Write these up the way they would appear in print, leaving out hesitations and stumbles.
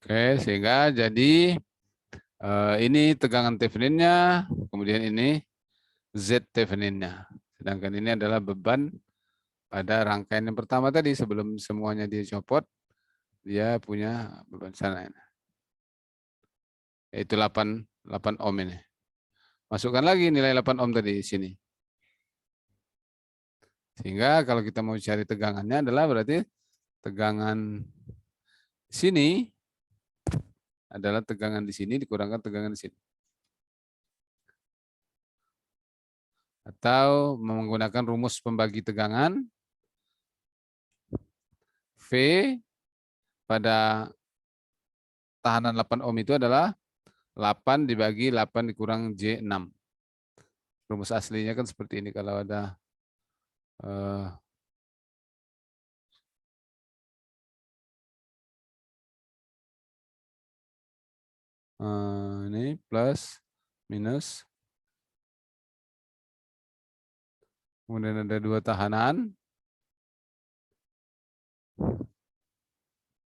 Oke, sehingga jadi ini tegangan Theveninnya, kemudian ini Z Theveninnya. Sedangkan ini adalah beban pada rangkaian yang pertama tadi sebelum semuanya dia copot, dia punya beban sana. Yaitu 8 ohm ini. Masukkan lagi nilai 8 ohm tadi di sini. Sehingga kalau kita mau cari tegangannya adalah berarti tegangan sini adalah tegangan di sini dikurangkan tegangan di sini. Atau menggunakan rumus pembagi tegangan V pada tahanan 8 ohm itu adalah 8 dibagi 8 dikurang J6. Rumus aslinya kan seperti ini kalau ada ini plus minus, kemudian ada 2 tahanan.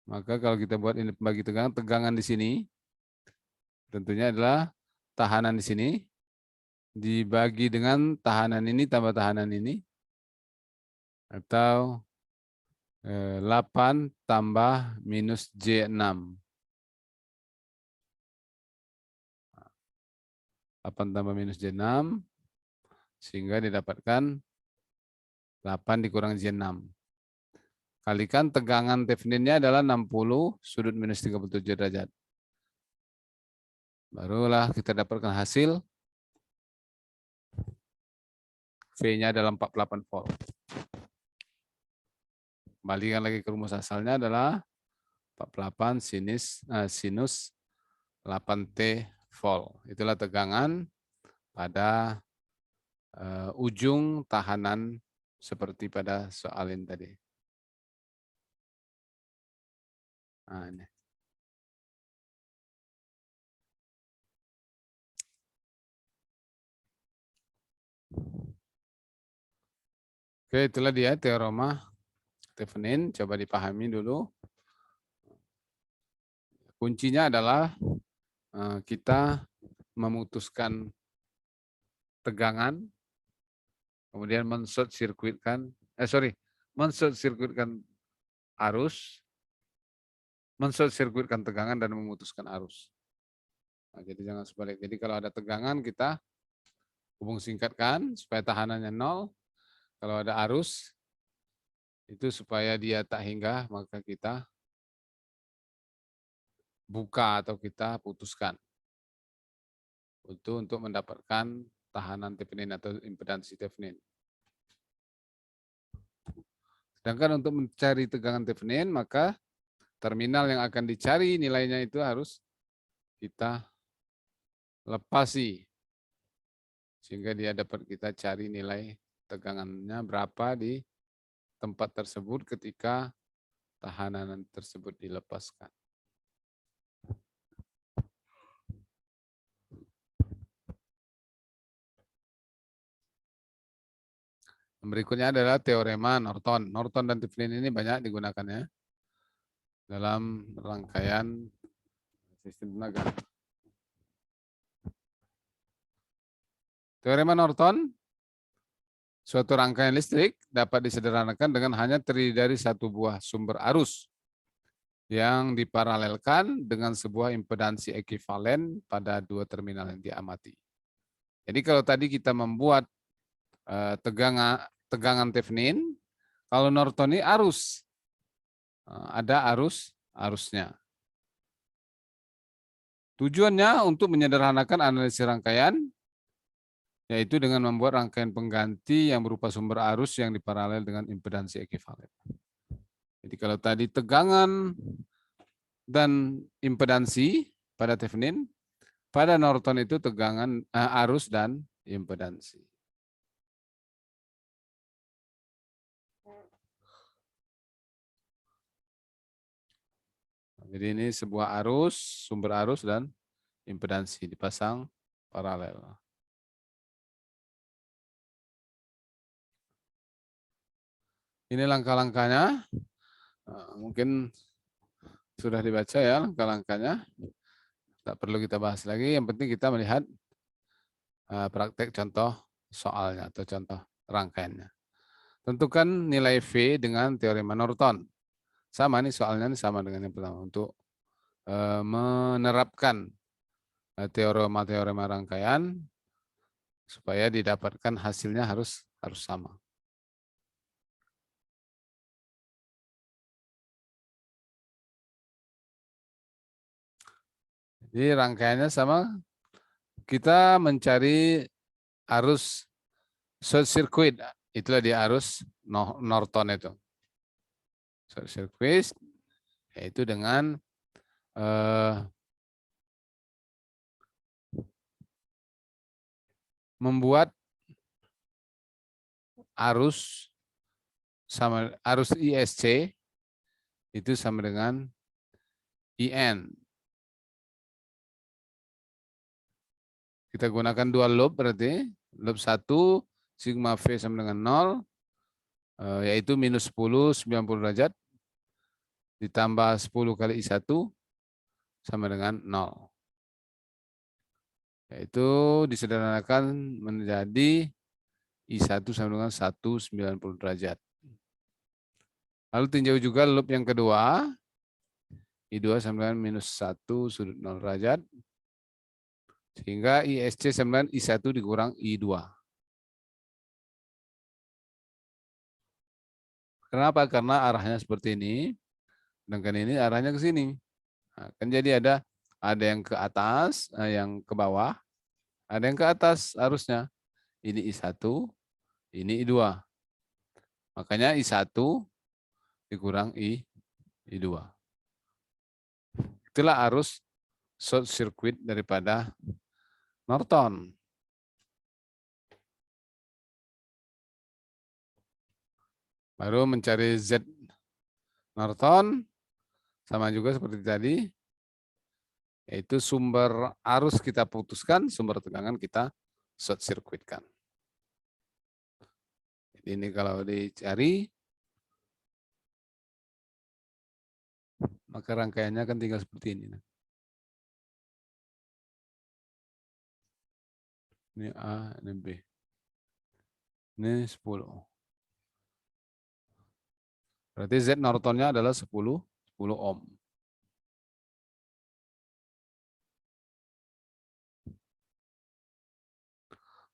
Maka kalau kita buat ini pembagi tegangan, tegangan di sini tentunya adalah tahanan di sini dibagi dengan tahanan ini tambah tahanan ini, atau 8 tambah minus J6. 8 tambah minus J6 sehingga didapatkan 8 dikurang J6. Kalikan tegangan Theveninnya adalah 60 sudut minus 37 derajat. Barulah kita dapatkan hasil V-nya adalah 48 volt. Kembalikan lagi ke rumus asalnya adalah 48 sinus 8T volt. Itulah tegangan pada ujung tahanan seperti pada soal ini tadi. Nah, ini. Oke, itulah dia teorema Thevenin. Coba dipahami dulu. Kuncinya adalah kita memutuskan tegangan, kemudian men-short circuitkan arus, men-short circuitkan tegangan dan memutuskan arus. Nah, jadi jangan sebalik. Jadi kalau ada tegangan kita hubung singkatkan supaya tahanannya 0. Kalau ada arus itu supaya dia tak hinggah maka kita buka atau kita putuskan. Untuk mendapatkan tahanan Thevenin atau impedansi Thevenin. Sedangkan untuk mencari tegangan Thevenin maka terminal yang akan dicari nilainya itu harus kita lepasi sehingga dia dapat kita cari nilai tegangannya berapa di tempat tersebut ketika tahanan tersebut dilepaskan. Berikutnya adalah teorema Norton. Norton dan Thevenin ini banyak digunakannya dalam rangkaian sistem tenaga. Teorema Norton, suatu rangkaian listrik dapat disederhanakan dengan hanya terdiri dari satu buah sumber arus yang diparalelkan dengan sebuah impedansi ekivalen pada dua terminal yang diamati. Jadi kalau tadi kita membuat tegangan Thevenin, kalau Norton ini arus, ada arusnya. Tujuannya untuk menyederhanakan analisis rangkaian, yaitu dengan membuat rangkaian pengganti yang berupa sumber arus yang diparalel dengan impedansi ekivalen. Jadi kalau tadi tegangan dan impedansi pada Thevenin, pada Norton itu tegangan arus dan impedansi. Jadi ini sebuah arus, sumber arus dan impedansi dipasang paralel. Ini langkah-langkahnya. Mungkin Sudah dibaca ya langkah-langkahnya. Tak perlu kita bahas lagi. Yang penting kita melihat praktek contoh soalnya atau contoh rangkaiannya. Tentukan nilai V dengan teorema Norton. Sama nih soalnya nih sama dengan yang pertama. Untuk menerapkan teorema-teorema rangkaian supaya didapatkan hasilnya harus sama. Jadi rangkaiannya sama. Kita mencari arus short circuit. Itulah dia arus Norton itu. Short circuit yaitu dengan membuat arus sama arus ISC itu sama dengan IN. Kita gunakan dua loop berarti. Loop 1 sigma V sama dengan 0 yaitu minus 10 90 derajat ditambah 10 kali I1 sama dengan 0. Yaitu disederhanakan menjadi I1 sama dengan 190 derajat. Lalu tinjau juga loop yang kedua. I2 sama dengan minus 1 sudut 0 derajat. Sehingga ISC sama dengan I1 dikurang I2. Kenapa? Karena arahnya seperti ini. Sedangkan ini arahnya ke sini. Nah, kan jadi ada yang ke atas, yang ke bawah. Ada yang ke atas arusnya. Ini I1, ini I2. Makanya I1 dikurang I2. Itulah arus short circuit daripada Norton. Baru mencari Z Norton, sama juga seperti tadi, yaitu sumber arus kita putuskan, sumber tegangan kita short circuitkan. Jadi ini kalau dicari, maka rangkaiannya akan tinggal seperti ini. Ini A, ini B. Ini 10. Berarti Z Nortonnya adalah 10 ohm.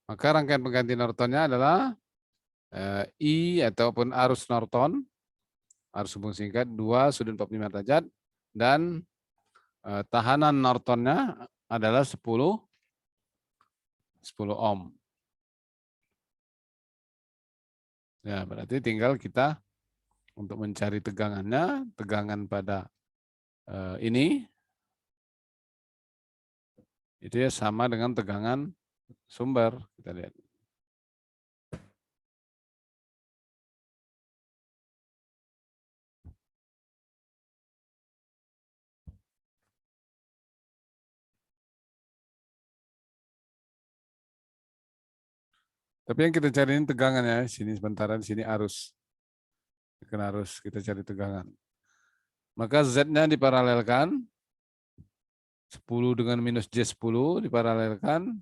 Maka rangkaian pengganti Nortonnya adalah I ataupun arus Norton, arus hubung singkat 2 sudut 45 derajat, dan tahanan Nortonnya adalah 10 ohm. Ya, berarti tinggal kita untuk mencari tegangannya, tegangan pada ini itu ya sama dengan tegangan sumber. Kita lihat. Tapi yang kita cari ini tegangannya, sini sementara di sini arus. Karena arus kita cari tegangan. Maka Z-nya diparalelkan 10 dengan minus J10 diparalelkan.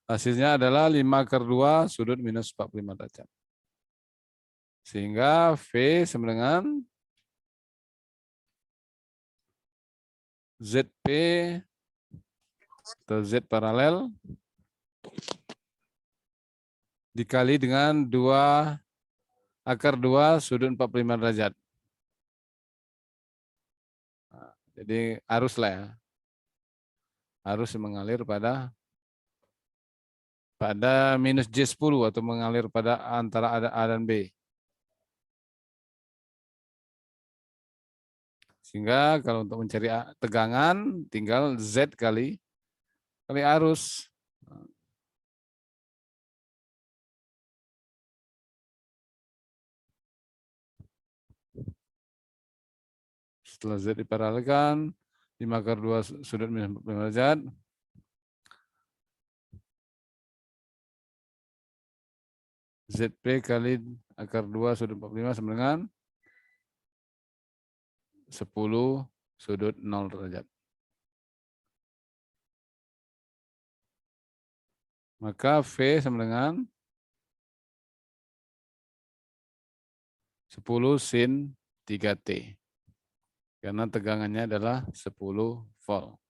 Hasilnya adalah 5/2 sudut minus 45 derajat. Sehingga V sama dengan ZP atau Z paralel dikali dengan 2/2 sudut 45 derajat. Nah, jadi arus lah ya. Arus mengalir pada minus J10 atau mengalir pada antara A dan B. Sehingga kalau untuk mencari tegangan tinggal Z kali arus. Setelah Z diparalelkan 5/2 sudut minus 45 derajat. ZP kali akar 2 sudut 45 sama dengan 10 sudut 0 derajat. Maka V sama dengan 10 sin 3T. Karena tegangannya adalah 10 volt.